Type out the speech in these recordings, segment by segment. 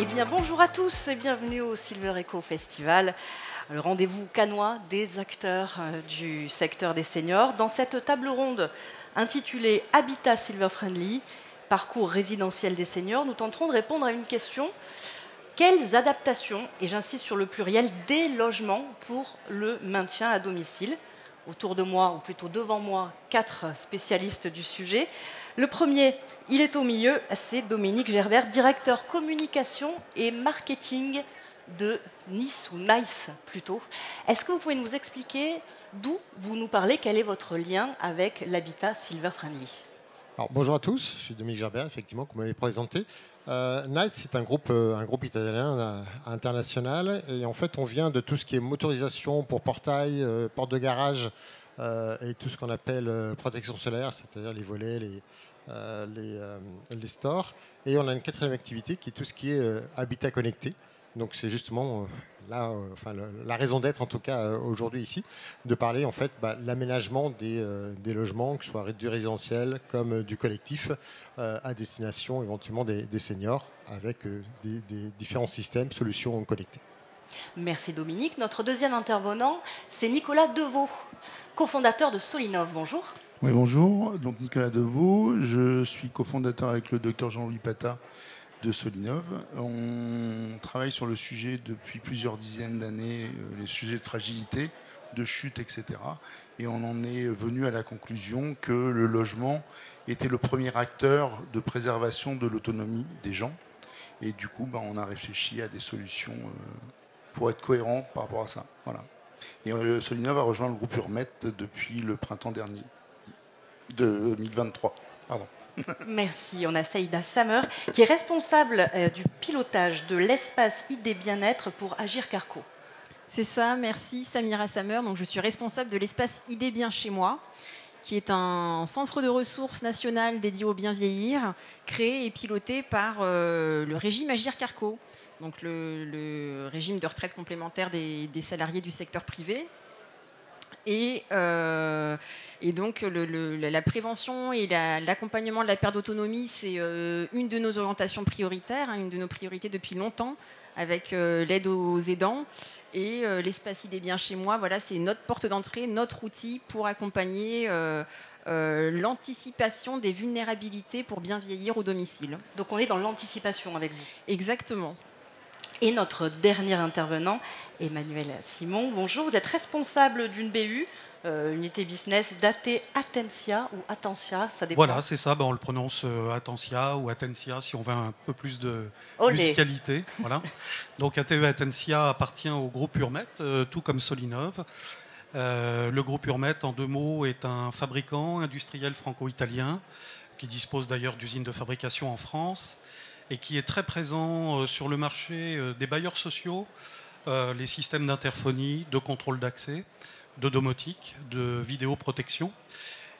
Eh bien, bonjour à tous et bienvenue au Silver Echo Festival, le rendez-vous cannois des acteurs du secteur des seniors. Dans cette table ronde intitulée Habitat Silver Friendly, parcours résidentiel des seniors, nous tenterons de répondre à une question. Quelles adaptations, et j'insiste sur le pluriel, des logements pour le maintien à domicile? Autour de moi, ou plutôt devant moi, 4 spécialistes du sujet. Le premier, il est au milieu, c'est Dominique Gerbert, directeur communication et marketing de Nice, ou Nice plutôt. Est-ce que vous pouvez nous expliquer d'où vous nous parlez, quel est votre lien avec l'habitat Silver Friendly? Alors, bonjour à tous, je suis Dominique Gerbert, effectivement, que vous m'avez présenté. Nice, c'est un groupe italien international. Et en fait, on vient de tout ce qui est motorisation pour portail, porte de garage et tout ce qu'on appelle protection solaire, c'est-à-dire les volets, les stores. Et on a une quatrième activité qui est tout ce qui est habitat connecté. Donc c'est justement la raison d'être en tout cas aujourd'hui ici, de parler en fait l'aménagement des logements, que ce soit du résidentiel comme du collectif, à destination éventuellement des seniors avec des différents systèmes, solutions connectées. Merci Dominique. Notre deuxième intervenant, c'est Nicolas Deveau, cofondateur de Solinov. Bonjour. Oui, bonjour. Donc Nicolas Deveau, je suis cofondateur avec le docteur Jean-Louis Pata de Solinov. On travaille sur le sujet depuis plusieurs dizaines d'années, les sujets de fragilité, de chute, etc. Et on en est venu à la conclusion que le logement était le premier acteur de préservation de l'autonomie des gens. Et du coup, on a réfléchi à des solutions pour être cohérent par rapport à ça. Voilà. Et Solinov a rejoint le groupe Urmet depuis le printemps dernier, de 2023. Pardon. Merci. On a Saïda Samer, qui est responsable du pilotage de l'espace ID Bien-être pour Agir Carco. C'est ça, merci Samira Samer. Donc, je suis responsable de l'espace ID Bien chez moi, qui est un centre de ressources national dédié au bien vieillir, créé et piloté par le régime Agir Carco, donc le régime de retraite complémentaire des salariés du secteur privé. Et donc la prévention et l'accompagnement de la perte d'autonomie, c'est une de nos orientations prioritaires, une de nos priorités depuis longtemps, avec l'aide aux aidants. Et l'espace ID Bien chez moi, voilà, c'est notre porte d'entrée, notre outil pour accompagner l'anticipation des vulnérabilités pour bien vieillir au domicile. Donc on est dans l'anticipation avec vous. Exactement. Et notre dernier intervenant, Emmanuel Simon. Bonjour, vous êtes responsable d'une BU, unité business d'AT Atensia ou Attentia, ça dépend. Voilà, c'est ça, on le prononce Attentia ou Atensia si on veut un peu plus de musicalité. Voilà. Donc ATE Atensia appartient au groupe Urmet, tout comme Solinov. Le groupe Urmet, en 2 mots, est un fabricant industriel franco-italien qui dispose d'ailleurs d'usines de fabrication en France et qui est très présent sur le marché des bailleurs sociaux, les systèmes d'interphonie, de contrôle d'accès, de domotique, de vidéoprotection.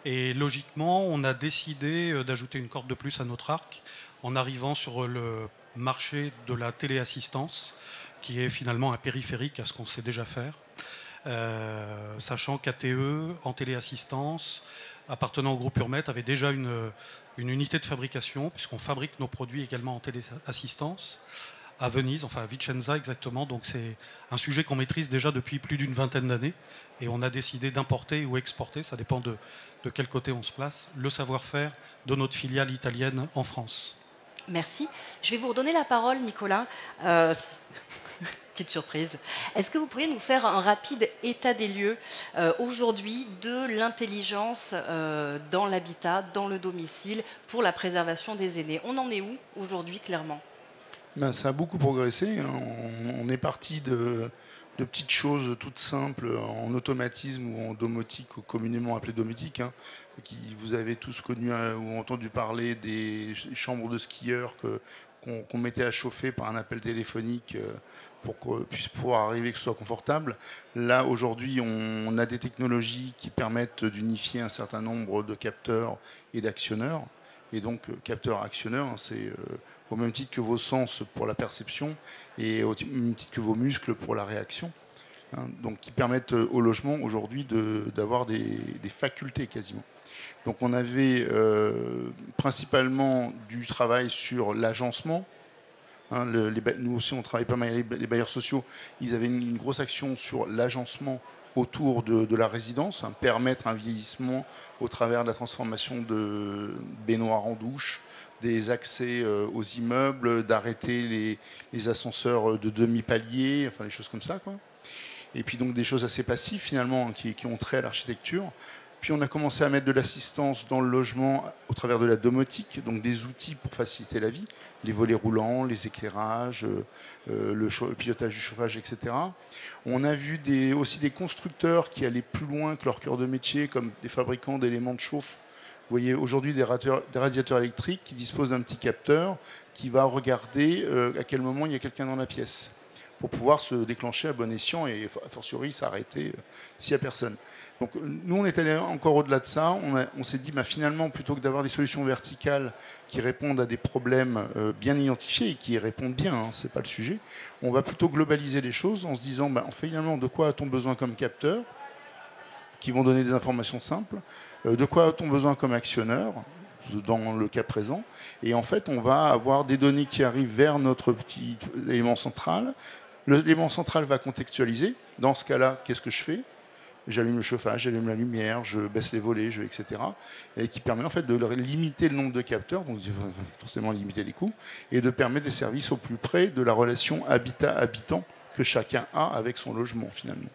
Et logiquement, on a décidé d'ajouter une corde de plus à notre arc en arrivant sur le marché de la téléassistance, qui est finalement un périphérique à ce qu'on sait déjà faire. Sachant qu'ATE, en téléassistance, appartenant au groupe Urmet, avait déjà une unité de fabrication, puisqu'on fabrique nos produits également en téléassistance, à Venise, enfin à Vicenza exactement. Donc c'est un sujet qu'on maîtrise déjà depuis plus d'une vingtaine d'années, et on a décidé d'importer ou exporter, ça dépend de quel côté on se place, le savoir-faire de notre filiale italienne en France. Merci. Je vais vous redonner la parole, Nicolas. Petite surprise. Est-ce que vous pourriez nous faire un rapide état des lieux aujourd'hui de l'intelligence dans l'habitat, dans le domicile, pour la préservation des aînés? On en est où aujourd'hui, clairement? Ça a beaucoup progressé. On est parti de petites choses toutes simples en automatisme ou en domotique, communément appelé domotique, qui vous avez tous connu ou entendu parler des chambres de skieurs qu'on mettait à chauffer par un appel téléphonique pour qu'on puisse pouvoir arriver, que ce soit confortable. Là, aujourd'hui, on a des technologies qui permettent d'unifier un certain nombre de capteurs et d'actionneurs. Et donc, capteur-actionneur, c'est au même titre que vos sens pour la perception et au même titre que vos muscles pour la réaction. Donc, qui permettent au logement aujourd'hui d'avoir des facultés quasiment. Donc on avait principalement du travail sur l'agencement, Hein, nous aussi, on travaille pas mal avec les bailleurs sociaux. Ils avaient une grosse action sur l'agencement autour de la résidence, hein, permettre un vieillissement au travers de la transformation de baignoires en douche, des accès aux immeubles, d'arrêter les ascenseurs de demi-palier, enfin des choses comme ça, quoi. Et puis donc des choses assez passives finalement, hein, qui ont trait à l'architecture. Puis on a commencé à mettre de l'assistance dans le logement au travers de la domotique, donc des outils pour faciliter la vie, les volets roulants, les éclairages, le pilotage du chauffage, etc. On a vu aussi des constructeurs qui allaient plus loin que leur cœur de métier, comme des fabricants d'éléments de chauffe. Vous voyez aujourd'hui des radiateurs électriques qui disposent d'un petit capteur qui va regarder à quel moment il y a quelqu'un dans la pièce, pour pouvoir se déclencher à bon escient et a fortiori s'arrêter s'il n'y a personne. Donc nous, on est allé encore au-delà de ça. On s'est dit, finalement, plutôt que d'avoir des solutions verticales qui répondent à des problèmes bien identifiés et qui répondent bien, hein, ce n'est pas le sujet, on va plutôt globaliser les choses en se disant, finalement, de quoi a-t-on besoin comme capteur qui vont donner des informations simples, de quoi a-t-on besoin comme actionneur dans le cas présent, et en fait, on va avoir des données qui arrivent vers notre petit élément central. L'élément central va contextualiser. Dans ce cas-là, qu'est-ce que je fais ? J'allume le chauffage, j'allume la lumière, je baisse les volets, etc. Et qui permet en fait de limiter le nombre de capteurs, donc forcément limiter les coûts, et de permettre des services au plus près de la relation habitat-habitant que chacun a avec son logement finalement.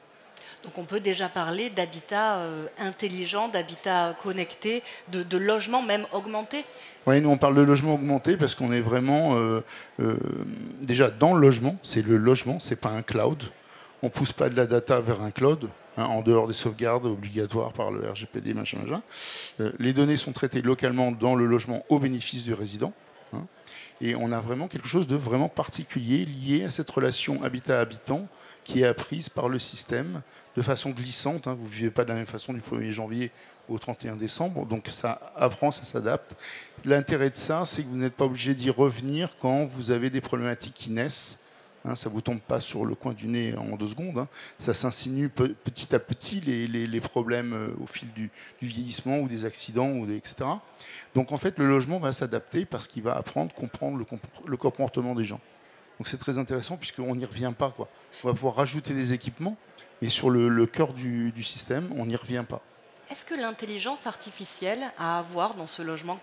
Donc on peut déjà parler d'habitat intelligent, d'habitat connecté, de logement même augmenté. Oui, nous on parle de logement augmenté parce qu'on est vraiment déjà dans le logement, c'est pas un cloud. On ne pousse pas de la data vers un cloud, hein, en dehors des sauvegardes obligatoires par le RGPD, machin. Les données sont traitées localement dans le logement au bénéfice du résident. Hein, et on a vraiment quelque chose de vraiment particulier lié à cette relation habitat-habitant qui est apprise par le système de façon glissante. Hein, vous ne vivez pas de la même façon du 1er janvier au 31 décembre, donc ça apprend, ça s'adapte. L'intérêt de ça, c'est que vous n'êtes pas obligé d'y revenir quand vous avez des problématiques qui naissent. Hein, ça ne vous tombe pas sur le coin du nez en 2 secondes. Hein. Ça s'insinue petit à petit, les problèmes au fil du vieillissement ou des accidents, etc. Donc en fait, le logement va s'adapter parce qu'il va apprendre, comprendre le comportement des gens. Donc c'est très intéressant puisqu'on n'y revient pas, quoi. On va pouvoir rajouter des équipements, mais sur le cœur du système, on n'y revient pas. Est-ce que l'intelligence artificielle a à voir dans ce logement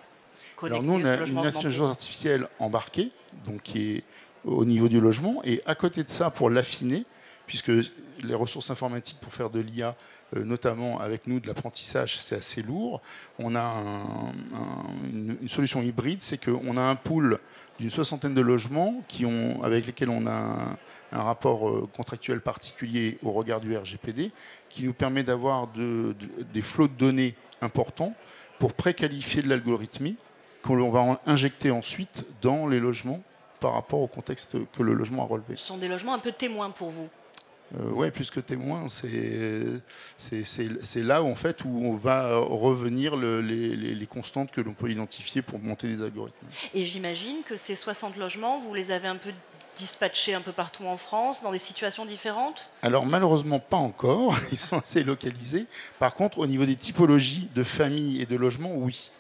connecté? Alors nous, on a une intelligence artificielle embarquée, donc qui est au niveau du logement, et à côté de ça, pour l'affiner, puisque les ressources informatiques pour faire de l'IA, notamment avec nous de l'apprentissage, c'est assez lourd, on a une solution hybride, c'est qu'on a un pool d'une 60aine de logements avec lesquels on a un rapport contractuel particulier au regard du RGPD, qui nous permet d'avoir des flots de données importants pour préqualifier de l'algorithmie qu'on va injecter ensuite dans les logements par rapport au contexte que le logement a relevé. Ce sont des logements un peu témoins pour vous. Oui, plus que témoins, c'est là en fait, où on va revenir les constantes que l'on peut identifier pour monter des algorithmes. Et j'imagine que ces 60 logements, vous les avez un peu dispatchés un peu partout en France, dans des situations différentes? Alors malheureusement pas encore, ils sont assez localisés. Par contre, au niveau des typologies de familles et de logements, oui.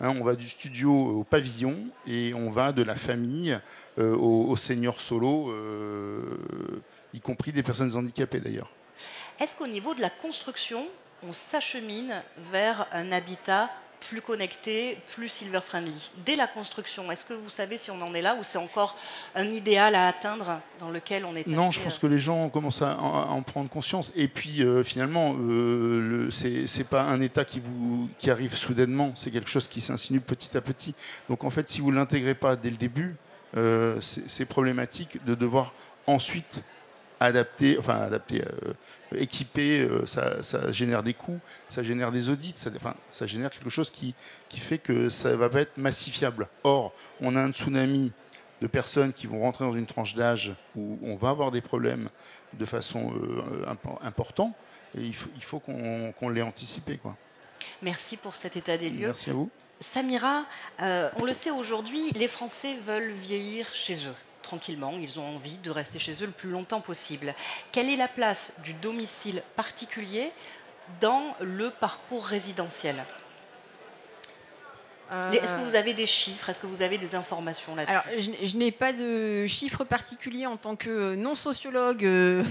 Hein, on va du studio au pavillon et on va de la famille aux seniors solo, y compris des personnes handicapées d'ailleurs. Est-ce qu'au niveau de la construction, on s'achemine vers un habitat plus connecté, plus silver-friendly? Dès la construction, est-ce que vous savez si on en est là ou c'est encore un idéal à atteindre dans lequel on est? Non, je pense que les gens commencent à en prendre conscience. Et puis finalement, c'est pas un état qui arrive soudainement, c'est quelque chose qui s'insinue petit à petit. Donc en fait, si vous ne l'intégrez pas dès le début, c'est problématique de devoir ensuite équiper, ça génère des coûts, ça génère des audits, ça génère quelque chose qui fait que ça va pas être massifiable. Or, on a un tsunami de personnes qui vont rentrer dans une tranche d'âge où on va avoir des problèmes de façon importante, et il faut qu'on l'ait anticipé, quoi. Merci pour cet état des lieux. Merci à vous. Samira, on le sait aujourd'hui, les Français veulent vieillir chez eux. Tranquillement, ils ont envie de rester chez eux le plus longtemps possible. Quelle est la place du domicile particulier dans le parcours résidentiel? Est-ce que vous avez des chiffres? Est-ce que vous avez des informations là-dessus? Alors, je n'ai pas de chiffres particuliers en tant que non-sociologue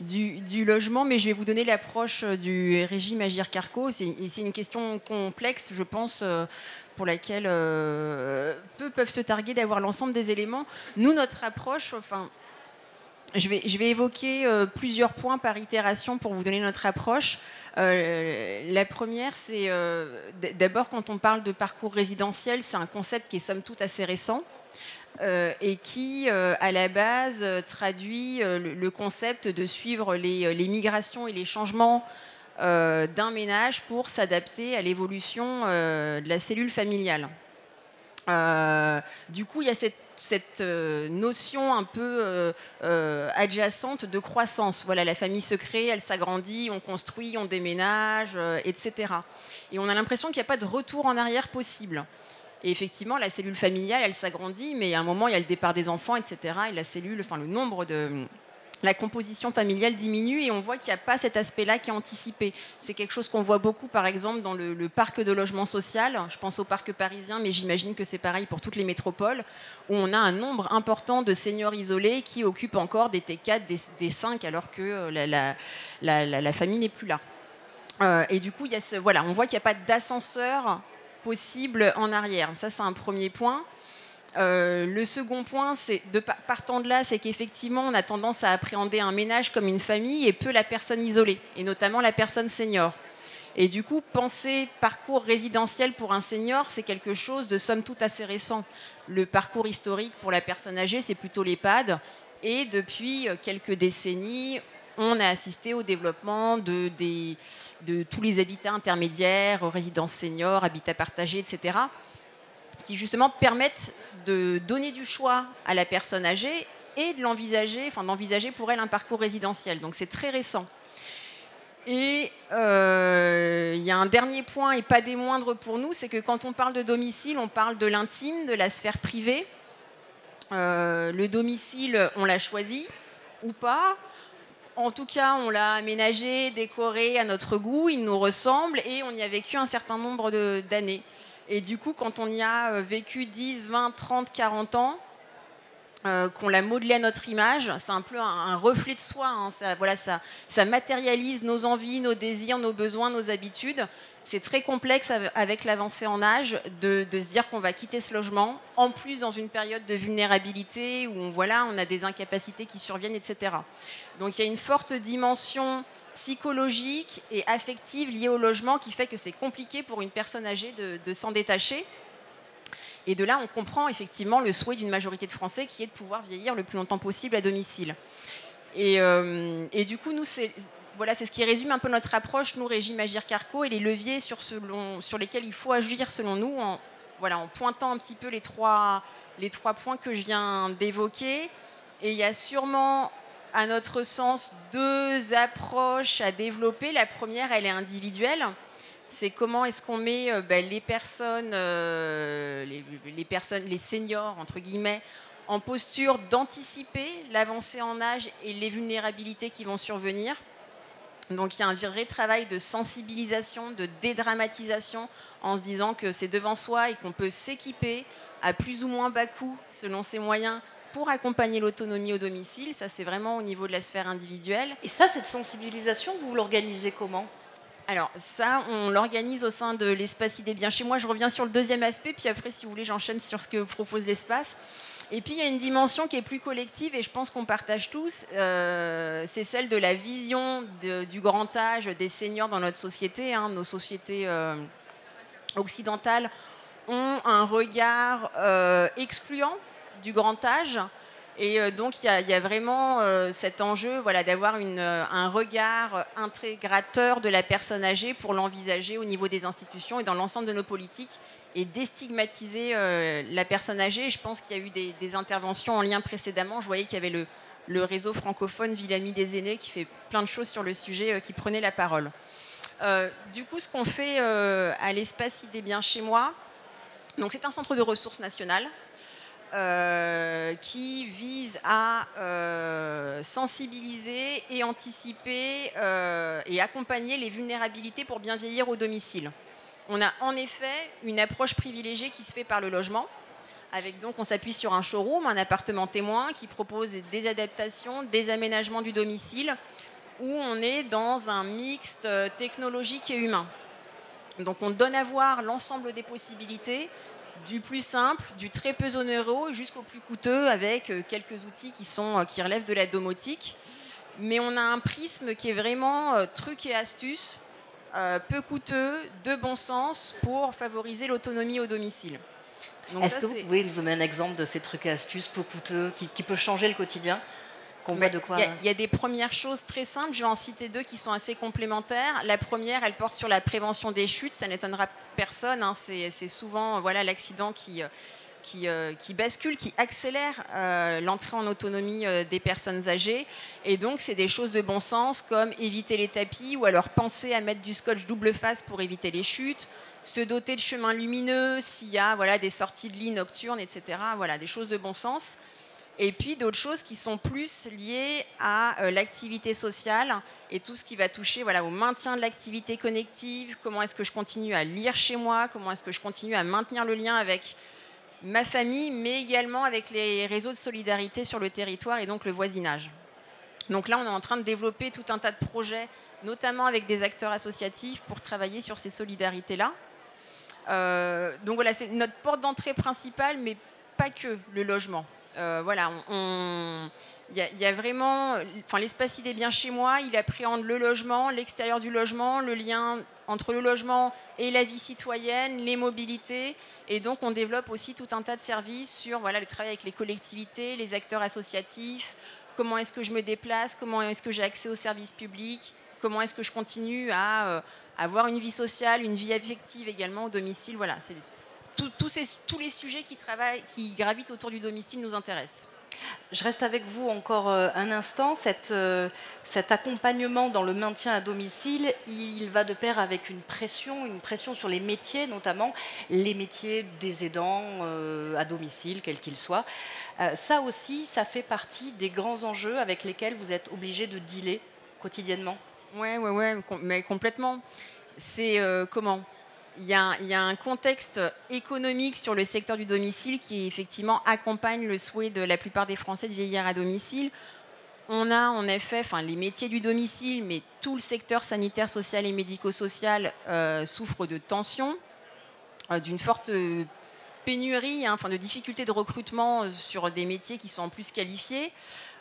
du logement, mais je vais vous donner l'approche du régime Agirc-Arrco. C'est une question complexe, je pense, pour laquelle peu peuvent se targuer d'avoir l'ensemble des éléments. Nous, notre approche, je vais évoquer plusieurs points par itération pour vous donner notre approche. La première, c'est d'abord quand on parle de parcours résidentiel, c'est un concept qui est somme toute assez récent et qui, à la base, traduit le concept de suivre les migrations et les changements d'un ménage pour s'adapter à l'évolution de la cellule familiale. Du coup, il y a cette notion un peu adjacente de croissance. Voilà, la famille se crée, elle s'agrandit, on construit, on déménage, etc. Et on a l'impression qu'il n'y a pas de retour en arrière possible. Et effectivement, la cellule familiale, elle s'agrandit, mais à un moment, il y a le départ des enfants, etc. Et la cellule, le nombre de... La composition familiale diminue et on voit qu'il n'y a pas cet aspect-là qui est anticipé. C'est quelque chose qu'on voit beaucoup, par exemple, dans le parc de logement social. Je pense au parc parisien, mais j'imagine que c'est pareil pour toutes les métropoles, où on a un nombre important de seniors isolés qui occupent encore des T4, des 5, alors que la famille n'est plus là. Et du coup, on voit qu'il n'y a pas d'ascenseur possible en arrière. Ça, c'est un premier point. Le second point, partant de là, c'est qu'effectivement, on a tendance à appréhender un ménage comme une famille et peu la personne isolée, et notamment la personne senior. Et du coup, penser parcours résidentiel pour un senior, c'est quelque chose de somme toute assez récent. Le parcours historique pour la personne âgée, c'est plutôt l'EHPAD. Et depuis quelques décennies, on a assisté au développement de tous les habitats intermédiaires, résidences seniors, habitats partagés, etc., qui justement permettent de donner du choix à la personne âgée et d'envisager pour elle un parcours résidentiel. Donc c'est très récent. Et il y a un dernier point, et pas des moindres pour nous, c'est que quand on parle de domicile, on parle de l'intime, de la sphère privée. Le domicile, on l'a choisi ou pas. En tout cas, on l'a aménagé, décoré à notre goût, il nous ressemble et on y a vécu un certain nombre d'années. Et du coup, quand on y a vécu 10, 20, 30, 40 ans, qu'on l'a modelé à notre image, c'est un peu un reflet de soi. Hein. Ça matérialise nos envies, nos désirs, nos besoins, nos habitudes. C'est très complexe avec l'avancée en âge de se dire qu'on va quitter ce logement, en plus dans une période de vulnérabilité où on a des incapacités qui surviennent, etc. Donc il y a une forte dimension psychologique et affective liée au logement qui fait que c'est compliqué pour une personne âgée de s'en détacher. Et de là, on comprend effectivement le souhait d'une majorité de Français qui est de pouvoir vieillir le plus longtemps possible à domicile. Et du coup, nous, c'est ce qui résume un peu notre approche, nous, régime Agirc-Arrco, et les leviers sur lesquels il faut agir selon nous, en pointant un petit peu les trois points que je viens d'évoquer. Et il y a sûrement, à notre sens, 2 approches à développer. La première, elle est individuelle. C'est comment est-ce qu'on met les seniors, entre guillemets, en posture d'anticiper l'avancée en âge et les vulnérabilités qui vont survenir. Donc il y a un vrai travail de sensibilisation, de dédramatisation, en se disant que c'est devant soi et qu'on peut s'équiper à plus ou moins bas coût, selon ses moyens, pour accompagner l'autonomie au domicile. Ça, c'est vraiment au niveau de la sphère individuelle. Et ça, cette sensibilisation, vous l'organisez comment ? Alors ça, on l'organise au sein de l'espace Idée Bien Chez Moi. Je reviens sur le deuxième aspect, puis après, si vous voulez, j'enchaîne sur ce que propose l'espace. Et puis, il y a une dimension qui est plus collective, et je pense qu'on partage tous, c'est celle de la vision du grand âge des seniors dans notre société. Hein. Nos sociétés occidentales ont un regard excluant du grand âge. Et donc, il y a vraiment cet enjeu d'avoir un regard intégrateur de la personne âgée pour l'envisager au niveau des institutions et dans l'ensemble de nos politiques et déstigmatiser la personne âgée. Je pense qu'il y a eu des interventions en lien précédemment. Je voyais qu'il y avait le réseau francophone Ville Amie des Aînés qui fait plein de choses sur le sujet, qui prenait la parole. Du coup, ce qu'on fait à l'espace Idée Bien Chez Moi, donc c'est un centre de ressources national qui vise à sensibiliser et anticiper et accompagner les vulnérabilités pour bien vieillir au domicile. On a en effet une approche privilégiée qui se fait par le logement. Donc, on s'appuie sur un showroom, un appartement témoin qui propose des adaptations, des aménagements du domicile, où on est dans un mixte technologique et humain. Donc on donne à voir l'ensemble des possibilités, du plus simple, du très peu onéreux jusqu'au plus coûteux, avec quelques outils qui relèvent de la domotique. Mais on a un prisme qui est vraiment truc et astuce, peu coûteux, de bon sens pour favoriser l'autonomie au domicile. Est-ce que vous pouvez nous donner un exemple de ces trucs et astuces peu coûteux qui peut changer le quotidien? Il y a des premières choses très simples, je vais en citer 2 qui sont assez complémentaires. La première, elle porte sur la prévention des chutes, ça n'étonnera personne, hein. C'est souvent l'accident qui bascule, qui accélère l'entrée en autonomie des personnes âgées. Et donc, c'est des choses de bon sens comme éviter les tapis ou alors penser à mettre du scotch double face pour éviter les chutes, se doter de chemins lumineux s'il y a des sorties de lit nocturnes, etc. Voilà, des choses de bon sens. Et puis d'autres choses qui sont plus liées à l'activité sociale et tout ce qui va toucher au maintien de l'activité connective, comment est-ce que je continue à lire chez moi, comment est-ce que je continue à maintenir le lien avec ma famille, mais également avec les réseaux de solidarité sur le territoire et donc le voisinage. Donc là, on est en train de développer tout un tas de projets, notamment avec des acteurs associatifs pour travailler sur ces solidarités-là. Donc voilà, c'est notre porte d'entrée principale, mais pas que le logement. Il y a vraiment, l'espace idée bien chez moi, il appréhende le logement, l'extérieur du logement, le lien entre le logement et la vie citoyenne, les mobilités, et donc on développe aussi tout un tas de services sur le travail avec les collectivités, les acteurs associatifs, comment est-ce que je me déplace, comment est-ce que j'ai accès aux services publics, comment est-ce que je continue à avoir une vie sociale, une vie affective également au domicile. Voilà, c'est tous les sujets qui gravitent autour du domicile nous intéressent. Je reste avec vous encore un instant. Cet accompagnement dans le maintien à domicile, il va de pair avec une pression sur les métiers, notamment les métiers des aidants à domicile, quels qu'ils soient. Ça aussi, ça fait partie des grands enjeux avec lesquels vous êtes obligés de dealer quotidiennement. Ouais, mais complètement. C'est comment ? Il y a un contexte économique sur le secteur du domicile qui effectivement accompagne le souhait de la plupart des Français de vieillir à domicile. On a en effet les métiers du domicile, mais tout le secteur sanitaire, social et médico-social souffre de tensions, d'une forte pénurie, de difficultés de recrutement sur des métiers qui sont en plus qualifiés.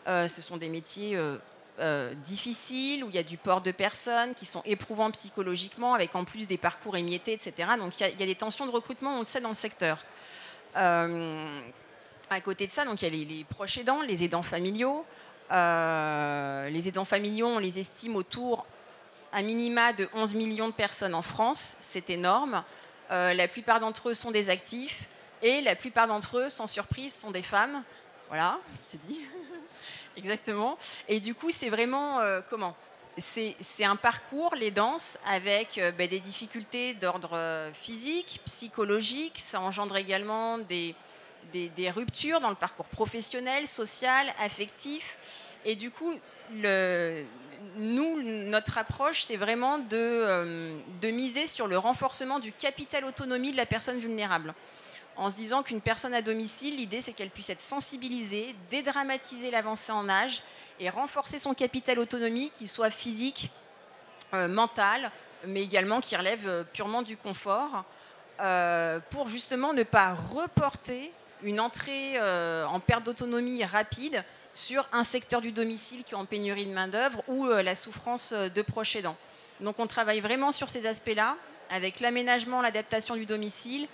Ce sont des métiers difficiles, où il y a du port de personnes, qui sont éprouvants psychologiquement, avec en plus des parcours émiettés, etc. Donc il y a des tensions de recrutement, on le sait, dans le secteur. À côté de ça, donc, il y a les proches aidants, les aidants familiaux. Les aidants familiaux, on les estime autour, à minima, de 11 millions de personnes en France. C'est énorme. La plupart d'entre eux sont des actifs, et la plupart d'entre eux, sans surprise, sont des femmes. Voilà, c'est dit. Exactement. Et du coup, c'est vraiment c'est un parcours, les danses, avec des difficultés d'ordre physique, psychologique. Ça engendre également des ruptures dans le parcours professionnel, social, affectif. Et du coup, notre approche, c'est vraiment de miser sur le renforcement du capital autonomie de la personne vulnérable. En se disant qu'une personne à domicile, l'idée c'est qu'elle puisse être sensibilisée, dédramatiser l'avancée en âge et renforcer son capital autonomie, qu'il soit physique, mental, mais également qui relève purement du confort, pour justement ne pas reporter une entrée en perte d'autonomie rapide sur un secteur du domicile qui est en pénurie de main-d'œuvre ou la souffrance de proches aidants. Donc on travaille vraiment sur ces aspects-là, avec l'aménagement, l'adaptation du domicile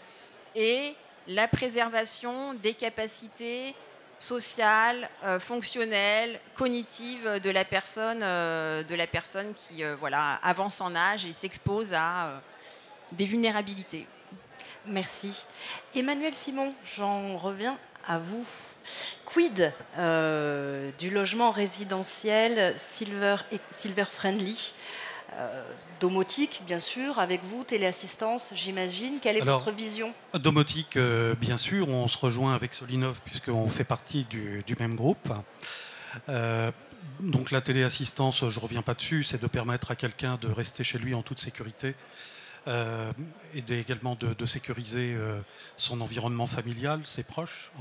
et la préservation des capacités sociales, fonctionnelles, cognitives de la personne qui avance en âge et s'expose à des vulnérabilités. Merci. Emmanuel Simon, j'en reviens à vous. Quid du logement résidentiel silver friendly, domotique, bien sûr, avec vous, téléassistance, j'imagine. Quelle est votre vision ? Domotique, bien sûr, on se rejoint avec Solinov puisqu'on fait partie du même groupe. Donc la téléassistance, je ne reviens pas dessus, c'est de permettre à quelqu'un de rester chez lui en toute sécurité et également de sécuriser son environnement familial, ses proches,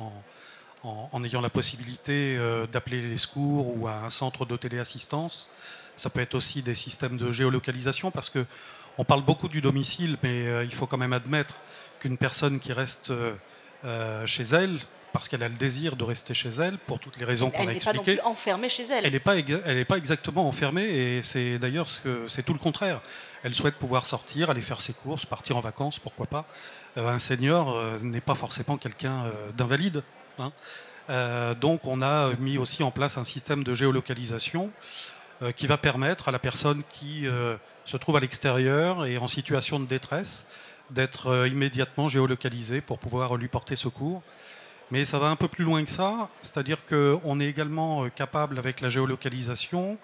en ayant la possibilité d'appeler les secours ou à un centre de téléassistance. Ça peut être aussi des systèmes de géolocalisation, parce qu'on parle beaucoup du domicile, mais il faut quand même admettre qu'une personne qui reste chez elle, parce qu'elle a le désir de rester chez elle, pour toutes les raisons qu'on a expliquées. Elle n'est pas non plus enfermée chez elle. Elle n'est pas exactement enfermée, et c'est d'ailleurs c'est tout le contraire. Elle souhaite pouvoir sortir, aller faire ses courses, partir en vacances, pourquoi pas. Un senior n'est pas forcément quelqu'un d'invalide, hein. Donc on a mis aussi en place un système de géolocalisation qui va permettre à la personne qui se trouve à l'extérieur et en situation de détresse d'être immédiatement géolocalisée pour pouvoir lui porter secours. Mais ça va un peu plus loin que ça, c'est-à-dire qu'on est également capable, avec la géolocalisation,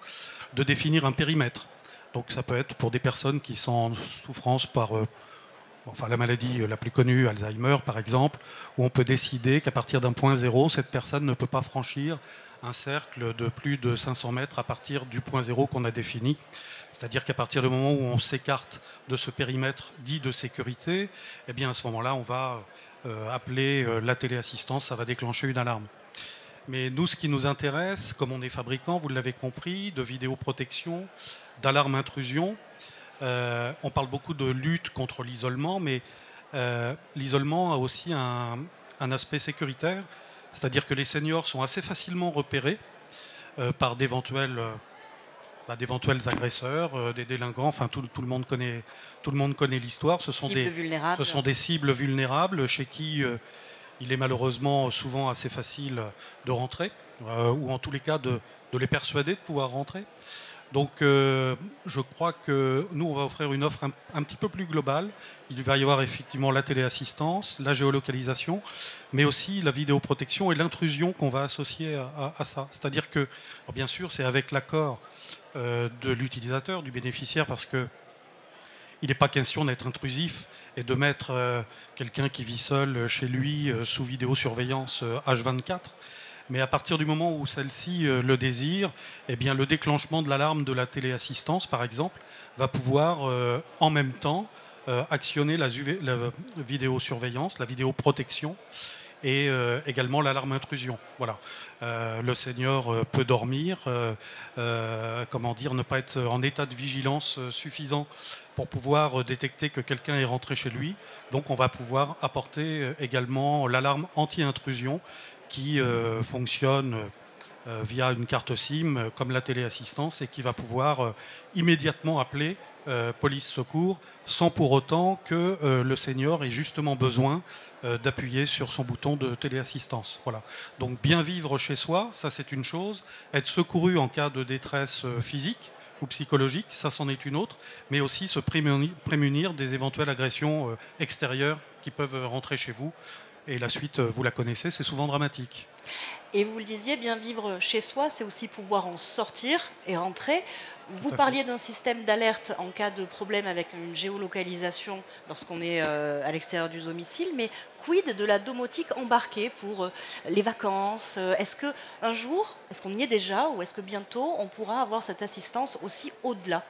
de définir un périmètre. Donc ça peut être pour des personnes qui sont en souffrance par la maladie la plus connue, Alzheimer par exemple, où on peut décider qu'à partir d'un point zéro, cette personne ne peut pas franchir un cercle de plus de 500 mètres à partir du point zéro qu'on a défini. C'est-à-dire qu'à partir du moment où on s'écarte de ce périmètre dit de sécurité, eh bien à ce moment-là, on va appeler la téléassistance, ça va déclencher une alarme. Mais nous, ce qui nous intéresse, comme on est fabricant, vous l'avez compris, de vidéoprotection, d'alarme intrusion, on parle beaucoup de lutte contre l'isolement, mais l'isolement a aussi un aspect sécuritaire, c'est-à-dire que les seniors sont assez facilement repérés par d'éventuels agresseurs, des délinquants. Enfin, tout le monde connaît l'histoire. Ce sont des cibles vulnérables chez qui il est malheureusement souvent assez facile de rentrer, ou en tous les cas de les persuader de pouvoir rentrer. Donc je crois que nous, on va offrir une offre un petit peu plus globale. Il va y avoir effectivement la téléassistance, la géolocalisation, mais aussi la vidéoprotection et l'intrusion qu'on va associer à ça. C'est-à-dire que, bien sûr, c'est avec l'accord de l'utilisateur, du bénéficiaire, parce qu'il n'est pas question d'être intrusif et de mettre quelqu'un qui vit seul chez lui sous vidéosurveillance H24. Mais à partir du moment où celle-ci le désire, eh bien, le déclenchement de l'alarme de la téléassistance, par exemple, va pouvoir en même temps actionner la vidéosurveillance, la vidéoprotection et également l'alarme intrusion. Voilà. Le senior peut dormir, ne pas être en état de vigilance suffisant pour pouvoir détecter que quelqu'un est rentré chez lui. Donc on va pouvoir apporter également l'alarme anti-intrusion qui fonctionne via une carte SIM comme la téléassistance et qui va pouvoir immédiatement appeler police secours sans pour autant que le senior ait justement besoin d'appuyer sur son bouton de téléassistance. Voilà. Donc bien vivre chez soi, ça c'est une chose. Être secouru en cas de détresse physique ou psychologique, ça c'en est une autre. Mais aussi se prémunir des éventuelles agressions extérieures qui peuvent rentrer chez vous. Et la suite, vous la connaissez, c'est souvent dramatique. Et vous le disiez, bien vivre chez soi, c'est aussi pouvoir en sortir et rentrer. Vous parliez d'un système d'alerte en cas de problème avec une géolocalisation lorsqu'on est à l'extérieur du domicile, mais quid de la domotique embarquée pour les vacances? Est-ce qu'un jour, est-ce qu'on y est déjà, ou est-ce que bientôt on pourra avoir cette assistance aussi au-delà,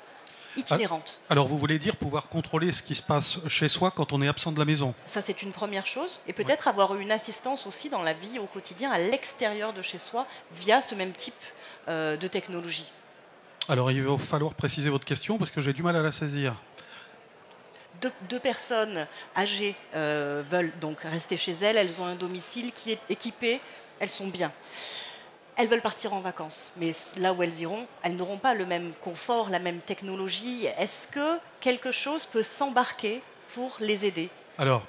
itinérante? Alors vous voulez dire pouvoir contrôler ce qui se passe chez soi quand on est absent de la maison? Ça c'est une première chose, et peut-être avoir une assistance aussi dans la vie au quotidien à l'extérieur de chez soi via ce même type de technologie. Alors il va falloir préciser votre question parce que j'ai du mal à la saisir. Deux personnes âgées veulent donc rester chez elles, elles ont un domicile qui est équipé, elles sont bien. Elles veulent partir en vacances, mais là où elles iront, elles n'auront pas le même confort, la même technologie. Est-ce que quelque chose peut s'embarquer pour les aider? Alors,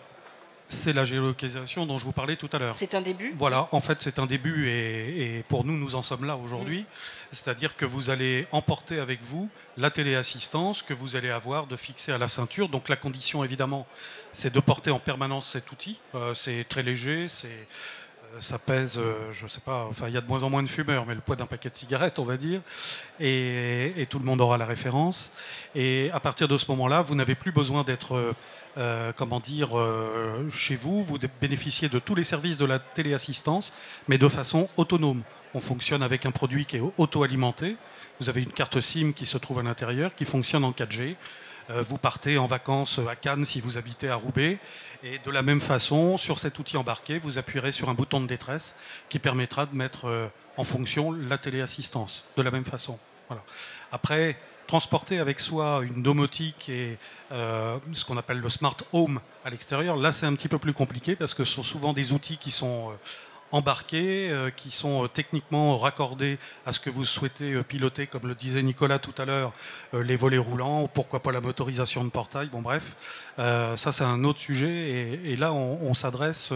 c'est la géolocalisation dont je vous parlais tout à l'heure. C'est un début? Voilà, en fait c'est un début et pour nous, nous en sommes là aujourd'hui. C'est-à-dire que vous allez emporter avec vous la téléassistance que vous allez avoir de fixer à la ceinture. Donc la condition évidemment, c'est de porter en permanence cet outil. C'est très léger, ça pèse, je ne sais pas, enfin il y a de moins en moins de fumeurs, mais le poids d'un paquet de cigarettes, on va dire, et tout le monde aura la référence. Et à partir de ce moment-là, vous n'avez plus besoin d'être, chez vous. Vous bénéficiez de tous les services de la téléassistance, mais de façon autonome. On fonctionne avec un produit qui est auto-alimenté. Vous avez une carte SIM qui se trouve à l'intérieur, qui fonctionne en 4G. vous partez en vacances à Cannes si vous habitez à Roubaix. Et de la même façon, sur cet outil embarqué, vous appuierez sur un bouton de détresse qui permettra de mettre en fonction la téléassistance. De la même façon. Voilà. Après, transporter avec soi une domotique et ce qu'on appelle le smart home à l'extérieur, là c'est un petit peu plus compliqué parce que ce sont souvent des outils qui sont embarqués, qui sont techniquement raccordés à ce que vous souhaitez piloter, comme le disait Nicolas tout à l'heure, les volets roulants, pourquoi pas la motorisation de portail, bon bref, ça c'est un autre sujet et là on s'adresse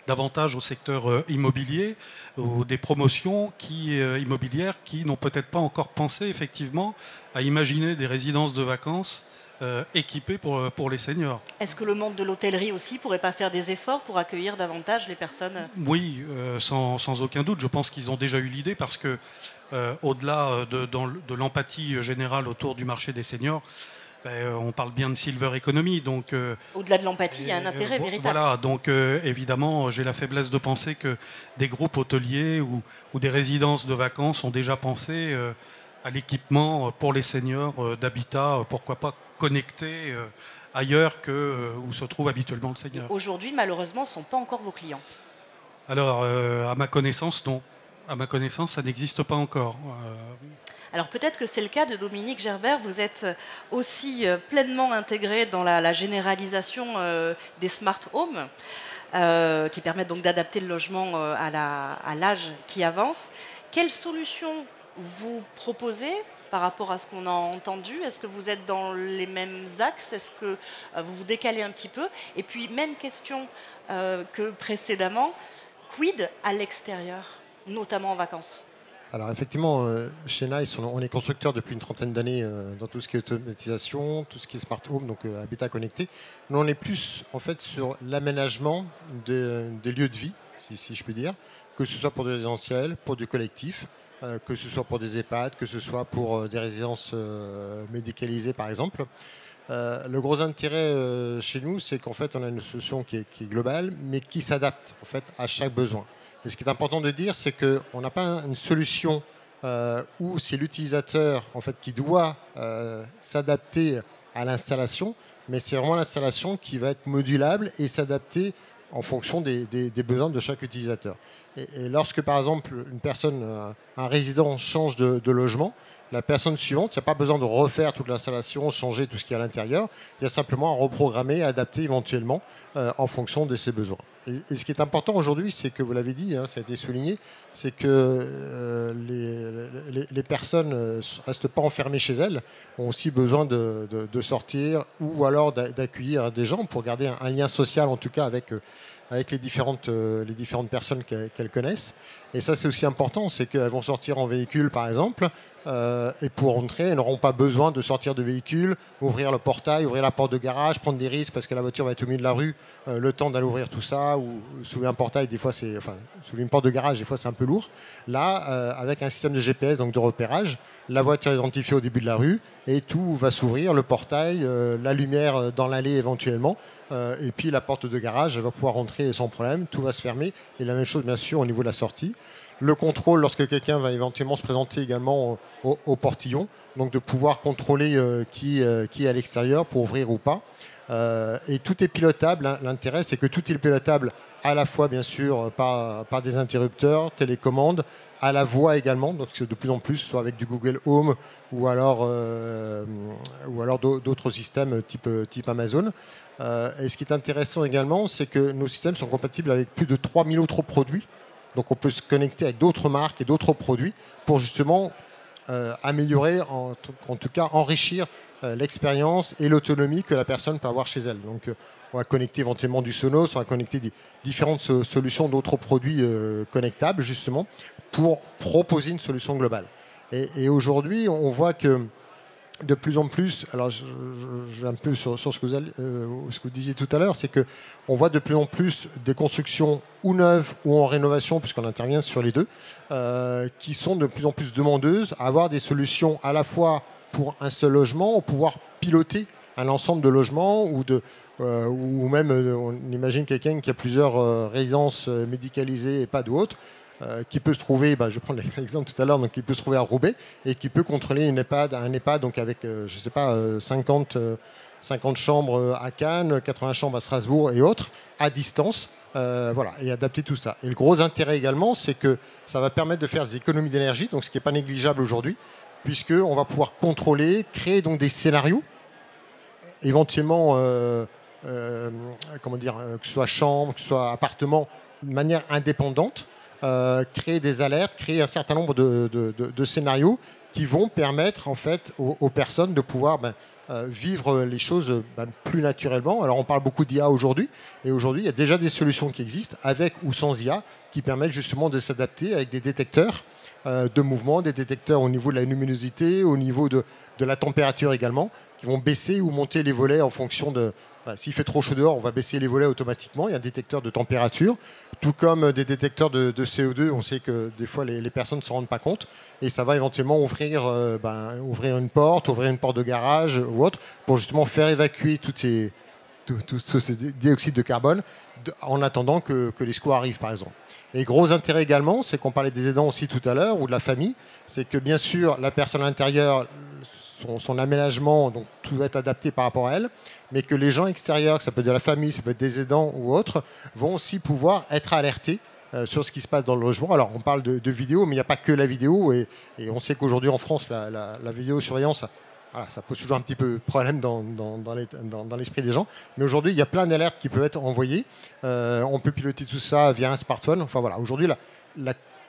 davantage au secteur immobilier, ou des promotions immobilières qui n'ont peut-être pas encore pensé effectivement à imaginer des résidences de vacances équipées pour les seniors. Est-ce que le monde de l'hôtellerie aussi ne pourrait pas faire des efforts pour accueillir davantage les personnes ? Oui, sans aucun doute. Je pense qu'ils ont déjà eu l'idée parce que, au-delà de l'empathie générale autour du marché des seniors, on parle bien de silver economy. Donc, au-delà de l'empathie, il y a un intérêt véritable. Voilà, donc évidemment, j'ai la faiblesse de penser que des groupes hôteliers ou des résidences de vacances ont déjà pensé à l'équipement pour les seniors d'habitat, pourquoi pas connectés ailleurs que où se trouve habituellement le senior. Aujourd'hui, malheureusement, ce ne sont pas encore vos clients. Alors, à ma connaissance, non. À ma connaissance, ça n'existe pas encore. Alors peut-être que c'est le cas de Dominique Gerbert, vous êtes aussi pleinement intégré dans la généralisation des smart homes qui permettent donc d'adapter le logement à l'âge qui avance. Quelles solutions vous proposez par rapport à ce qu'on a entendu? Est-ce que vous êtes dans les mêmes axes? Est-ce que vous vous décalez un petit peu? Et puis même question que précédemment, quid à l'extérieur, notamment en vacances? Alors effectivement, chez Nice, on est constructeur depuis une trentaine d'années dans tout ce qui est automatisation, tout ce qui est smart home, donc habitat connecté. Nous, on est plus en fait sur l'aménagement des lieux de vie, si je puis dire, que ce soit pour du résidentiel, pour du collectif, que ce soit pour des EHPAD, que ce soit pour des résidences médicalisées par exemple. Le gros intérêt chez nous, c'est qu'en fait, on a une solution qui est globale, mais qui s'adapte en fait à chaque besoin. Et ce qui est important de dire, c'est qu'on n'a pas une solution où c'est l'utilisateur en fait, qui doit s'adapter à l'installation, mais c'est vraiment l'installation qui va être modulable et s'adapter en fonction des besoins de chaque utilisateur. Et lorsque, par exemple, une personne, un résident change de logement, la personne suivante, il n'y a pas besoin de refaire toute l'installation, changer tout ce qui est à l'intérieur. Il y a simplement à reprogrammer, adapter éventuellement en fonction de ses besoins. Et ce qui est important aujourd'hui, c'est que vous l'avez dit, hein, ça a été souligné, c'est que les personnes ne restent pas enfermées chez elles, ont aussi besoin de sortir ou alors d'accueillir des gens pour garder un lien social, en tout cas avec les différentes personnes qu'elles connaissent. Et ça, c'est aussi important, c'est qu'elles vont sortir en véhicule, par exemple, et pour rentrer, elles n'auront pas besoin de sortir de véhicule, ouvrir le portail, ouvrir la porte de garage, prendre des risques parce que la voiture va être au milieu de la rue, le temps d'aller ouvrir tout ça, ou soulever un portail, des fois soulever une porte de garage, des fois c'est un peu lourd. Là, avec un système de GPS, donc de repérage, la voiture est identifiée au début de la rue et tout va s'ouvrir, le portail, la lumière dans l'allée éventuellement, et puis la porte de garage, elle va pouvoir rentrer sans problème, tout va se fermer. Et la même chose, bien sûr, au niveau de la sortie. Le contrôle, lorsque quelqu'un va éventuellement se présenter également au portillon, donc de pouvoir contrôler qui est à l'extérieur pour ouvrir ou pas. Et tout est pilotable. L'intérêt, c'est que tout est pilotable à la fois, bien sûr, par des interrupteurs, télécommandes, à la voix également, donc de plus en plus, soit avec du Google Home ou alors d'autres systèmes type Amazon. Et ce qui est intéressant également, c'est que nos systèmes sont compatibles avec plus de 3000 autres produits. Donc on peut se connecter avec d'autres marques et d'autres produits pour justement améliorer, en tout cas enrichir l'expérience et l'autonomie que la personne peut avoir chez elle. Donc on va connecter éventuellement du Sonos, on va connecter des différentes solutions d'autres produits connectables justement pour proposer une solution globale. Et aujourd'hui, on voit que de plus en plus, alors je vais un peu sur ce que vous disiez tout à l'heure, c'est qu'on voit de plus en plus des constructions ou neuves ou en rénovation, puisqu'on intervient sur les deux, qui sont de plus en plus demandeuses à avoir des solutions à la fois pour un seul logement, ou pouvoir piloter un ensemble de logements ou même, on imagine quelqu'un qui a plusieurs résidences médicalisées et pas d'autres, qui peut se trouver, je vais prendre l'exemple tout à l'heure, donc qui peut se trouver à Roubaix et qui peut contrôler un EHPAD donc avec, 50 chambres à Cannes, 80 chambres à Strasbourg et autres, à distance, et adapter tout ça. Et le gros intérêt également, c'est que ça va permettre de faire des économies d'énergie, donc ce qui n'est pas négligeable aujourd'hui, puisqu'on va pouvoir contrôler, créer donc des scénarios, éventuellement, que ce soit chambre, que ce soit appartement, de manière indépendante, créer des alertes, créer un certain nombre de scénarios qui vont permettre en fait aux personnes de pouvoir vivre les choses plus naturellement. Alors on parle beaucoup d'IA aujourd'hui, et aujourd'hui il y a déjà des solutions qui existent, avec ou sans IA, qui permettent justement de s'adapter avec des détecteurs de mouvement, des détecteurs au niveau de la luminosité, au niveau de la température également, qui vont baisser ou monter les volets en fonction de... S'il fait trop chaud dehors, on va baisser les volets automatiquement. Il y a un détecteur de température, tout comme des détecteurs de CO2. On sait que des fois, les personnes ne s'en rendent pas compte. Et ça va éventuellement ouvrir une porte de garage ou autre, pour justement faire évacuer tous ces dioxydes de carbone en attendant que les secours arrivent, par exemple. Et gros intérêt également, c'est qu'on parlait des aidants aussi tout à l'heure, ou de la famille, c'est que bien sûr, la personne à l'intérieur, son aménagement, donc tout va être adapté par rapport à elle, mais que les gens extérieurs, que ça peut être de la famille, ça peut être des aidants ou autres, vont aussi pouvoir être alertés sur ce qui se passe dans le logement. Alors on parle de vidéo, mais il n'y a pas que la vidéo, et on sait qu'aujourd'hui en France, la vidéosurveillance, ça pose toujours un petit peu de problème dans l'esprit des gens. Mais aujourd'hui, il y a plein d'alertes qui peuvent être envoyées. On peut piloter tout ça via un smartphone. Enfin voilà, aujourd'hui,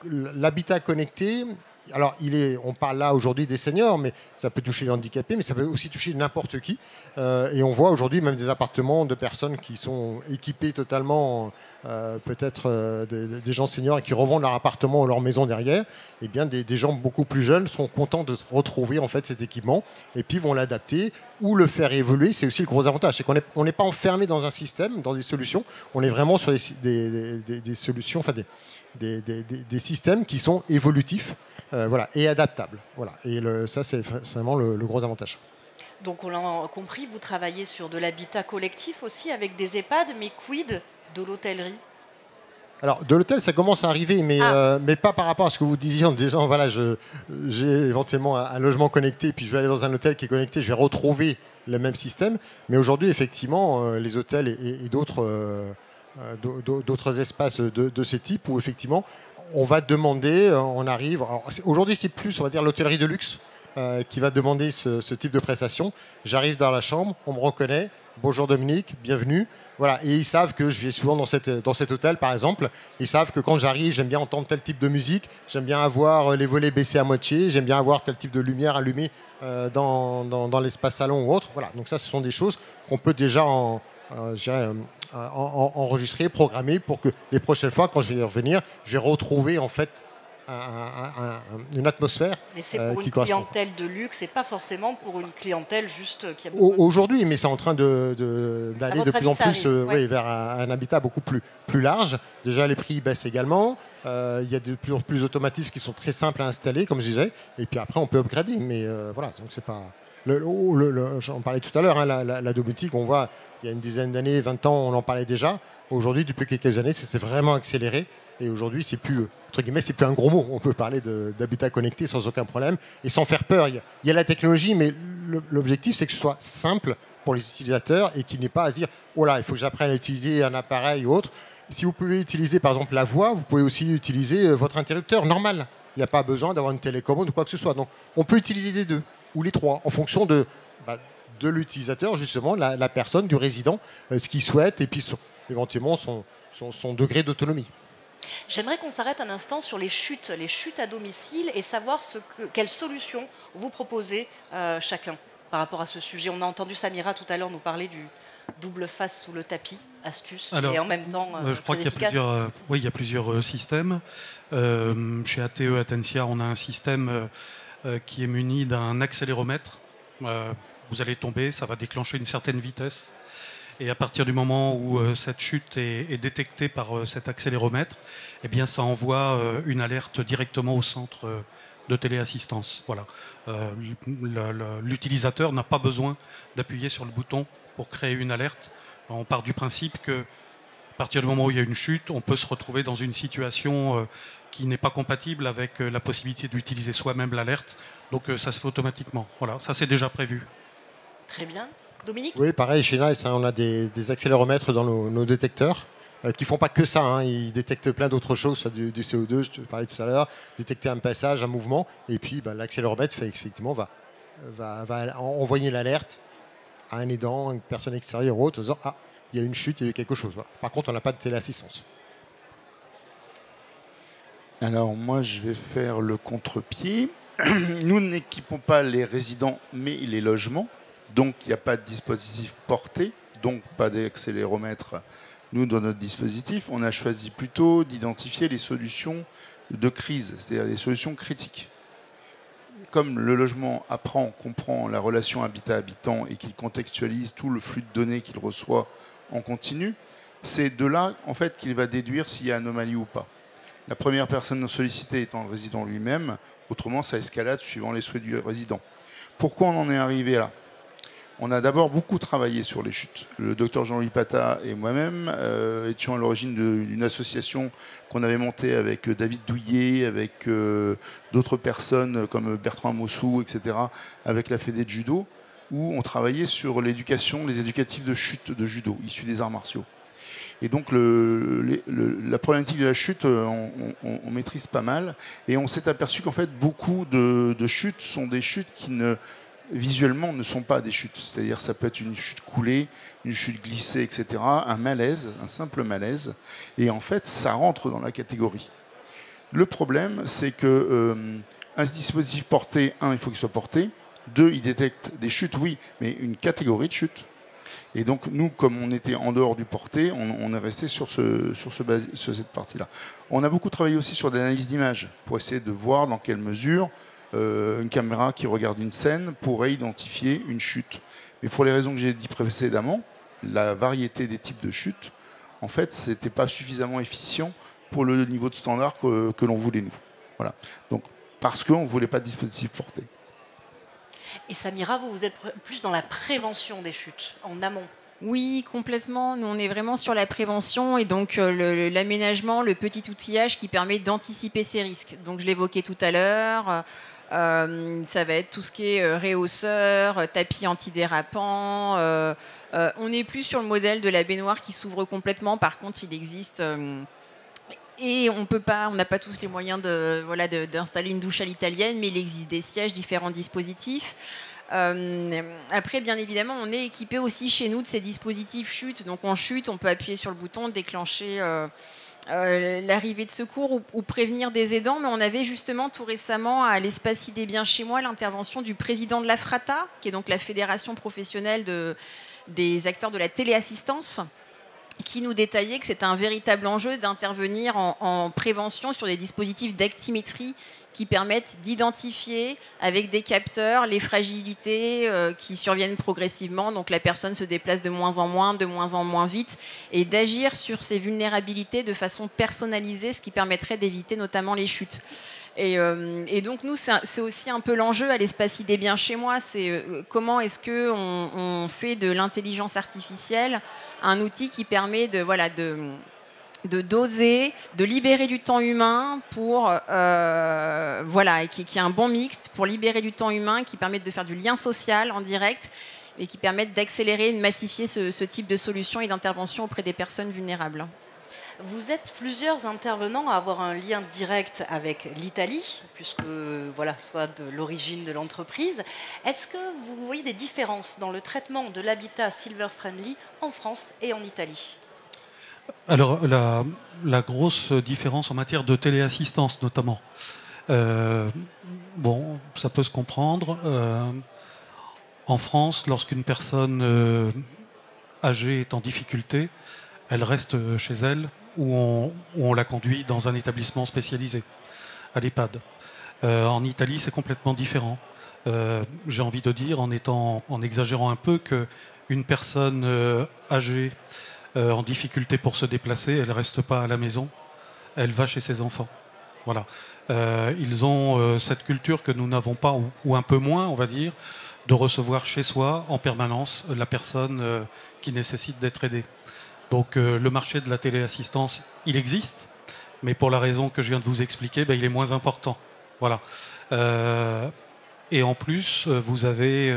l'habitat connecté, alors on parle là aujourd'hui des seniors, mais ça peut toucher les handicapés, mais ça peut aussi toucher n'importe qui. Et on voit aujourd'hui même des appartements de personnes qui sont équipés totalement, peut-être des gens seniors et qui revendent leur appartement ou leur maison derrière. Et bien des gens beaucoup plus jeunes sont contents de retrouver en fait cet équipement et puis vont l'adapter ou le faire évoluer. C'est aussi le gros avantage, c'est qu'on n'est pas enfermé dans un système, dans des solutions. On est vraiment sur des solutions, enfin des systèmes qui sont évolutifs. Et adaptable. Voilà. Et ça, c'est vraiment le gros avantage. Donc, on l'a compris, vous travaillez sur de l'habitat collectif aussi avec des EHPAD, mais quid de l'hôtellerie ? Alors, de l'hôtel, ça commence à arriver, mais pas par rapport à ce que vous disiez en disant, voilà, j'ai éventuellement un logement connecté, puis je vais aller dans un hôtel qui est connecté, je vais retrouver le même système. Mais aujourd'hui, effectivement, les hôtels et d'autres espaces de ce type où, effectivement, on va demander, on arrive... Aujourd'hui, c'est plus, on va dire, l'hôtellerie de luxe qui va demander ce type de prestation. J'arrive dans la chambre, on me reconnaît. Bonjour Dominique, bienvenue. Voilà. Et ils savent que je vais souvent dans cet hôtel, par exemple. Ils savent que quand j'arrive, j'aime bien entendre tel type de musique, j'aime bien avoir les volets baissés à moitié, j'aime bien avoir tel type de lumière allumée dans l'espace salon ou autre. Voilà. Donc ça, ce sont des choses qu'on peut déjà enregistrer, programmer pour que les prochaines fois, quand je vais revenir, je vais retrouver en fait une atmosphère. Mais c'est pour une clientèle de luxe et pas forcément pour une clientèle juste qui a aujourd'hui, mais c'est en train d'aller de plus en plus vers un habitat beaucoup plus large. Déjà, les prix baissent également. Il y a de plus en plus d'automatismes qui sont très simples à installer, comme je disais. Et puis après, on peut upgrader. Mais voilà, donc c'est pas... J'en parlais tout à l'heure, la domotique, on voit, il y a une dizaine d'années, 20 ans, on en parlait déjà. Aujourd'hui, depuis quelques années, ça s'est vraiment accéléré. Et aujourd'hui, c'est plus, entre guillemets, c'est plus un gros mot. On peut parler d'habitat connecté sans aucun problème et sans faire peur. Il y a la technologie, mais l'objectif, c'est que ce soit simple pour les utilisateurs et qu'il n'ait pas à se dire « Oh là, il faut que j'apprenne à utiliser un appareil ou autre ». Si vous pouvez utiliser, par exemple, la voix, vous pouvez aussi utiliser votre interrupteur normal. Il n'y a pas besoin d'avoir une télécommande ou quoi que ce soit. Donc, on peut utiliser les deux ou les trois en fonction de l'utilisateur, justement, la personne, du résident, ce qu'il souhaite et puis éventuellement son degré d'autonomie. J'aimerais qu'on s'arrête un instant sur les chutes à domicile et savoir quelles solutions vous proposez chacun par rapport à ce sujet. On a entendu Samira tout à l'heure nous parler du double face sous le tapis, astuce, et en même temps je crois qu'il y a plusieurs systèmes. Chez ATE Atensia, on a un système qui est muni d'un accéléromètre. Vous allez tomber, ça va déclencher une certaine vitesse. Et à partir du moment où cette chute est détectée par cet accéléromètre, eh bien, ça envoie une alerte directement au centre de téléassistance. Voilà. L'utilisateur n'a pas besoin d'appuyer sur le bouton pour créer une alerte. On part du principe que, à partir du moment où il y a une chute, on peut se retrouver dans une situation qui n'est pas compatible avec la possibilité d'utiliser soi-même l'alerte. Donc ça se fait automatiquement. Voilà, ça c'est déjà prévu. Très bien. Dominique ? Oui, pareil, chez NICE, on a des accéléromètres dans nos détecteurs qui ne font pas que ça. Hein. Ils détectent plein d'autres choses, soit du CO2, je te parlais tout à l'heure, détecter un passage, un mouvement. Et puis l'accéléromètre effectivement va envoyer l'alerte à un aidant, une personne extérieure ou autre, en disant « Ah, il y a une chute, il y a eu quelque chose. » Voilà. Par contre, on n'a pas de téléassistance. Alors moi, je vais faire le contre-pied. Nous n'équipons pas les résidents, mais les logements. Donc, il n'y a pas de dispositif porté, donc pas d'accéléromètre. Nous, dans notre dispositif, on a choisi plutôt d'identifier les solutions de crise, c'est-à-dire les solutions critiques. Comme le logement comprend la relation habitat-habitant et qu'il contextualise tout le flux de données qu'il reçoit en continu, c'est de là en fait, qu'il va déduire s'il y a anomalie ou pas. La première personne sollicitée étant le résident lui-même, autrement ça escalade suivant les souhaits du résident. Pourquoi on en est arrivé là ? On a d'abord beaucoup travaillé sur les chutes. Le docteur Jean-Louis Pata et moi-même étions à l'origine d'une association qu'on avait montée avec David Douillet, avec d'autres personnes comme Bertrand Mossou, etc., avec la Fédé de judo, où on travaillait sur l'éducation, les éducatifs de chute de judo, issus des arts martiaux. Et donc la problématique de la chute, on maîtrise pas mal. Et on s'est aperçu qu'en fait, beaucoup de chutes sont des chutes qui visuellement ne sont pas des chutes. C'est-à-dire ça peut être une chute coulée, une chute glissée, etc. Un malaise, un simple malaise. Et en fait, ça rentre dans la catégorie. Le problème, c'est que un dispositif porté, il faut qu'il soit porté. 2, il détecte des chutes, oui, mais une catégorie de chutes. Et donc, nous, comme on était en dehors du porté, on est resté sur cette partie-là. On a beaucoup travaillé aussi sur l'analyse d'images pour essayer de voir dans quelle mesure une caméra qui regarde une scène pourrait identifier une chute. Mais pour les raisons que j'ai dit précédemment, la variété des types de chutes, en fait, ce n'était pas suffisamment efficient pour le niveau de standard que l'on voulait, nous. Voilà. Donc, parce qu'on ne voulait pas de dispositif porté. Et Samira, vous êtes plus dans la prévention des chutes, en amont. Oui, complètement. Nous, on est vraiment sur la prévention et donc l'aménagement, le petit outillage qui permet d'anticiper ces risques. Donc, je l'évoquais tout à l'heure. Ça va être tout ce qui est réhausseur, tapis antidérapant. On n'est plus sur le modèle de la baignoire qui s'ouvre complètement. Par contre, il existe... et on n'a pas tous les moyens d'installer une douche à l'italienne, mais il existe des sièges, différents dispositifs. Après, bien évidemment, on est équipé aussi chez nous de ces dispositifs chute. Donc, on chute, on peut appuyer sur le bouton, déclencher l'arrivée de secours ou prévenir des aidants. Mais on avait justement tout récemment à l'espace ID Bien Chez Moi l'intervention du président de la FRATA, qui est donc la fédération professionnelle des acteurs de la téléassistance, qui nous détaillait que c'est un véritable enjeu d'intervenir en prévention sur des dispositifs d'actimétrie qui permettent d'identifier avec des capteurs les fragilités qui surviennent progressivement. Donc la personne se déplace de moins en moins vite, et d'agir sur ces vulnérabilités de façon personnalisée, ce qui permettrait d'éviter notamment les chutes. Et donc nous, c'est aussi un peu l'enjeu à l'espace ID Bien Chez Moi, c'est comment est-ce qu'on fait de l'intelligence artificielle un outil qui permet de doser, de libérer du temps humain pour et qui est un bon mixte pour libérer du temps humain, qui permettent de faire du lien social en direct et qui permettent d'accélérer et de massifier ce type de solutions et d'intervention auprès des personnes vulnérables. Vous êtes plusieurs intervenants à avoir un lien direct avec l'Italie, puisque soit de l'origine de l'entreprise. Est-ce que vous voyez des différences dans le traitement de l'habitat Silver Friendly en France et en Italie ? Alors, la grosse différence en matière de téléassistance, notamment, ça peut se comprendre. En France, lorsqu'une personne âgée est en difficulté, elle reste chez elle ou on la conduit dans un établissement spécialisé, à l'EHPAD. En Italie, c'est complètement différent. J'ai envie de dire, en exagérant un peu, qu'une personne âgée en difficulté pour se déplacer, elle ne reste pas à la maison, elle va chez ses enfants. Voilà. Ils ont cette culture que nous n'avons pas, ou un peu moins, on va dire, de recevoir chez soi en permanence la personne qui nécessite d'être aidée. Donc le marché de la téléassistance, il existe, mais pour la raison que je viens de vous expliquer, il est moins important. Voilà. Et en plus, vous avez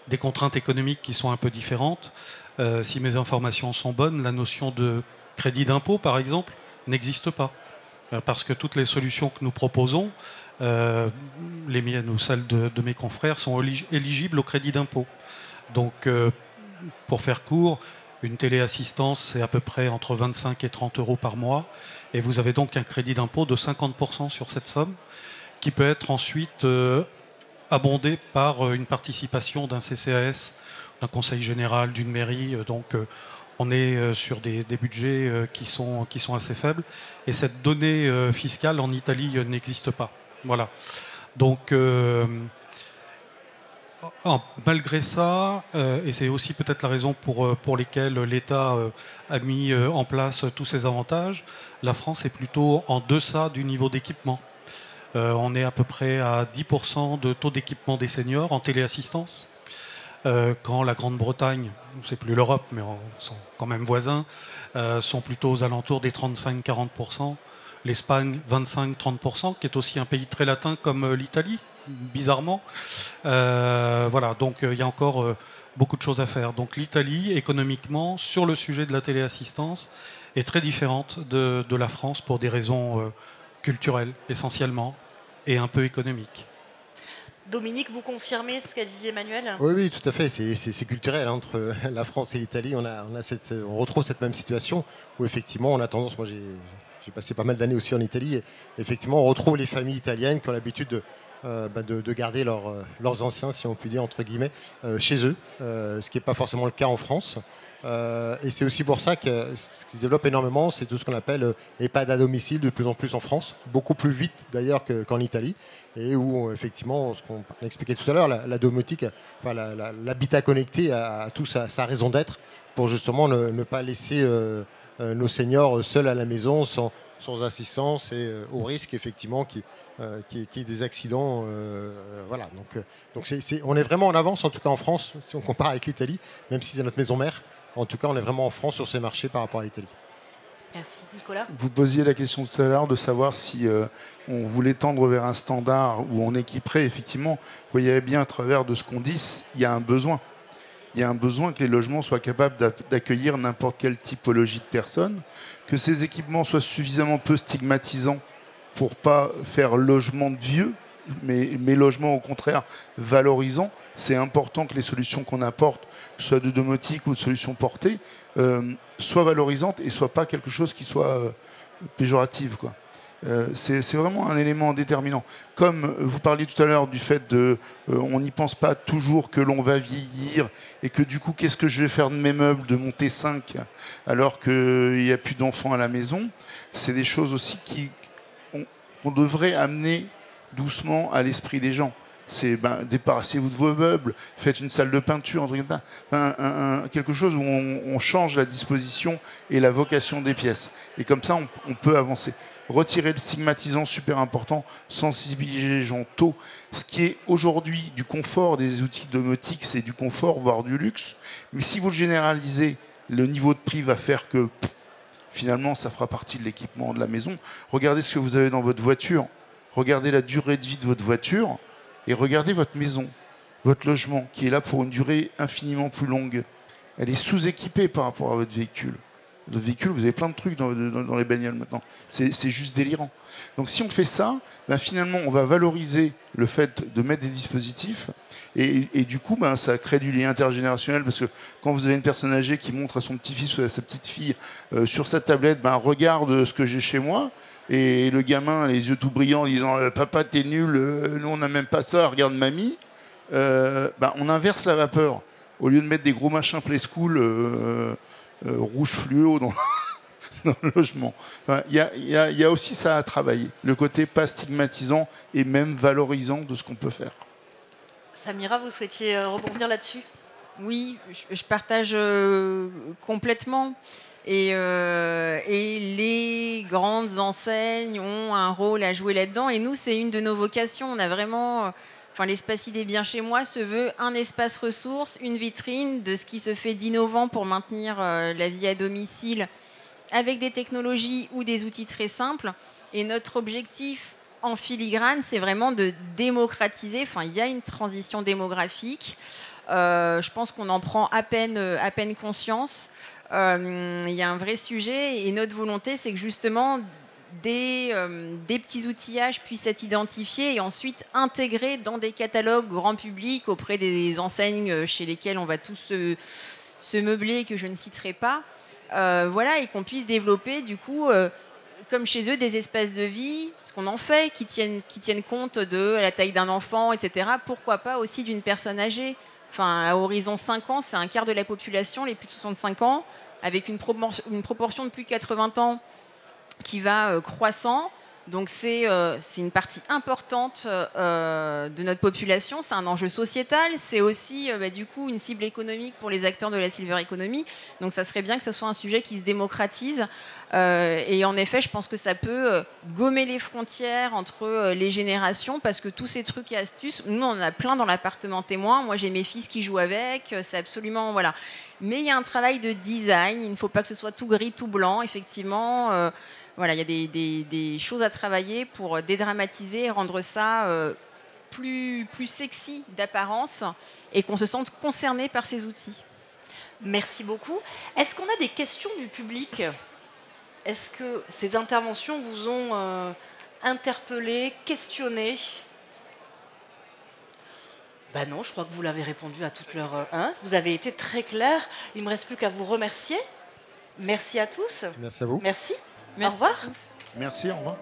des contraintes économiques qui sont un peu différentes. Si mes informations sont bonnes, la notion de crédit d'impôt, par exemple, n'existe pas. Parce que toutes les solutions que nous proposons, les miennes ou celles de mes confrères, sont éligibles au crédit d'impôt. Donc, pour faire court, une téléassistance, c'est à peu près entre 25 et 30 euros par mois. Et vous avez donc un crédit d'impôt de 50% sur cette somme, qui peut être ensuite abondé par une participation d'un CCAS, d'un conseil général, d'une mairie. Donc, on est sur des budgets qui sont assez faibles. Et cette donnée fiscale en Italie n'existe pas. Voilà. Donc, malgré ça, et c'est aussi peut-être la raison pour lesquelles l'État a mis en place tous ces avantages, la France est plutôt en deçà du niveau d'équipement. On est à peu près à 10% de taux d'équipement des seniors en téléassistance. Quand la Grande-Bretagne, c'est plus l'Europe, mais on sont quand même voisins, sont plutôt aux alentours des 35-40%. L'Espagne, 25-30%, qui est aussi un pays très latin comme l'Italie, bizarrement. Voilà, donc il y a encore beaucoup de choses à faire. Donc l'Italie, économiquement, sur le sujet de la téléassistance, est très différente de la France pour des raisons culturelles, essentiellement, et un peu économiques. Dominique, vous confirmez ce qu'a dit Emmanuel ? Oui, tout à fait. C'est culturel. Entre la France et l'Italie, on retrouve cette même situation où effectivement on a tendance, moi j'ai passé pas mal d'années aussi en Italie, et effectivement on retrouve les familles italiennes qui ont l'habitude de garder leurs anciens, si on peut dire, entre guillemets, chez eux, ce qui n'est pas forcément le cas en France. Et c'est aussi pour ça que ce qui se développe énormément, c'est tout ce qu'on appelle EHPAD à domicile, de plus en plus en France, beaucoup plus vite d'ailleurs qu'en Italie, et où effectivement, ce qu'on expliquait tout à l'heure, la domotique, enfin l'habitat connecté a tout sa raison d'être pour justement ne pas laisser nos seniors seuls à la maison, sans assistance, et au risque effectivement qu'il y ait des accidents. Voilà. Donc on est vraiment en avance, en tout cas en France, si on compare avec l'Italie, même si c'est notre maison mère. En tout cas, on est vraiment en France sur ces marchés par rapport à l'Italie. Merci. Nicolas ? Vous posiez la question tout à l'heure de savoir si on voulait tendre vers un standard où on équiperait, effectivement. Vous voyez bien à travers de ce qu'on dit, il y a un besoin. Il y a un besoin que les logements soient capables d'accueillir n'importe quelle typologie de personnes, que ces équipements soient suffisamment peu stigmatisants pour ne pas faire logement de vieux, mais logement au contraire valorisant. C'est important que les solutions qu'on apporte, que ce soit de domotique ou de solutions portées, soient valorisantes et ne soient pas quelque chose qui soit péjoratif, quoi. C'est vraiment un élément déterminant. Comme vous parliez tout à l'heure du fait on n'y pense pas toujours que l'on va vieillir et que du coup, qu'est-ce que je vais faire de mes meubles, de mon T5, alors qu'il n'y a plus d'enfants à la maison. C'est des choses aussi qu'on devrait amener doucement à l'esprit des gens. C'est débarrassez-vous de vos meubles, faites une salle de peinture, quelque chose où on change la disposition et la vocation des pièces. Et comme ça, on peut avancer. Retirer le stigmatisant, super important, sensibiliser les gens tôt. Ce qui est aujourd'hui du confort des outils domotiques, c'est du confort, voire du luxe. Mais si vous le généralisez, le niveau de prix va faire que finalement, ça fera partie de l'équipement de la maison. Regardez ce que vous avez dans votre voiture. Regardez la durée de vie de votre voiture. Et regardez votre maison, votre logement, qui est là pour une durée infiniment plus longue. Elle est sous-équipée par rapport à votre véhicule. Votre véhicule, vous avez plein de trucs dans les bagnoles maintenant. C'est juste délirant. Donc si on fait ça, finalement, on va valoriser le fait de mettre des dispositifs. Et du coup, ça crée du lien intergénérationnel. Parce que quand vous avez une personne âgée qui montre à son petit-fils ou à sa petite-fille sur sa tablette, regarde ce que j'ai chez moi. Et le gamin, les yeux tout brillants, disant « Papa, t'es nul, nous on n'a même pas ça, regarde mamie », on inverse la vapeur. Au lieu de mettre des gros machins play school rouge fluo dans le logement. Il y a aussi ça à travailler. Le côté pas stigmatisant et même valorisant de ce qu'on peut faire. Samira, vous souhaitiez rebondir là-dessus ? Oui, je partage complètement. Et les grandes enseignes ont un rôle à jouer là-dedans. Et nous, c'est une de nos vocations. On a vraiment Enfin, l'espace idée bien chez moi se veut un espace ressource, une vitrine de ce qui se fait d'innovant pour maintenir la vie à domicile avec des technologies ou des outils très simples. Et notre objectif en filigrane, c'est vraiment de démocratiser. Enfin, il y a une transition démographique. Je pense qu'on en prend à peine conscience. Il y a un vrai sujet et notre volonté, c'est que justement des petits outillages puissent être identifiés et ensuite intégrés dans des catalogues grand public auprès des enseignes chez lesquelles on va tous se meubler, que je ne citerai pas. Voilà, et qu'on puisse développer du coup, comme chez eux, des espaces de vie, ce qu'on en fait, qui tiennent compte de la taille d'un enfant, etc. Pourquoi pas aussi d'une personne âgée. Enfin, à horizon 5 ans, c'est un quart de la population, les plus de 65 ans, avec une proportion de plus de 80 ans qui va croissant. Donc c'est une partie importante de notre population, c'est un enjeu sociétal, c'est aussi du coup une cible économique pour les acteurs de la silver economy. Donc ça serait bien que ce soit un sujet qui se démocratise. Et en effet, je pense que ça peut gommer les frontières entre les générations, parce que tous ces trucs et astuces, nous on en a plein dans l'appartement témoin. Moi j'ai mes fils qui jouent avec, c'est absolument voilà. Mais il y a un travail de design, il ne faut pas que ce soit tout gris, tout blanc, effectivement. Voilà, il y a des choses à travailler pour dédramatiser et rendre ça plus sexy d'apparence et qu'on se sente concerné par ces outils. Merci beaucoup. Est-ce qu'on a des questions du public ? Est-ce que ces interventions vous ont interpellé, questionné ? Ben non, je crois que vous l'avez répondu à toutes leurs... vous avez été très clair. Il ne me reste plus qu'à vous remercier. Merci à tous. Merci à vous. Merci. Merci. Au revoir. Merci, au revoir.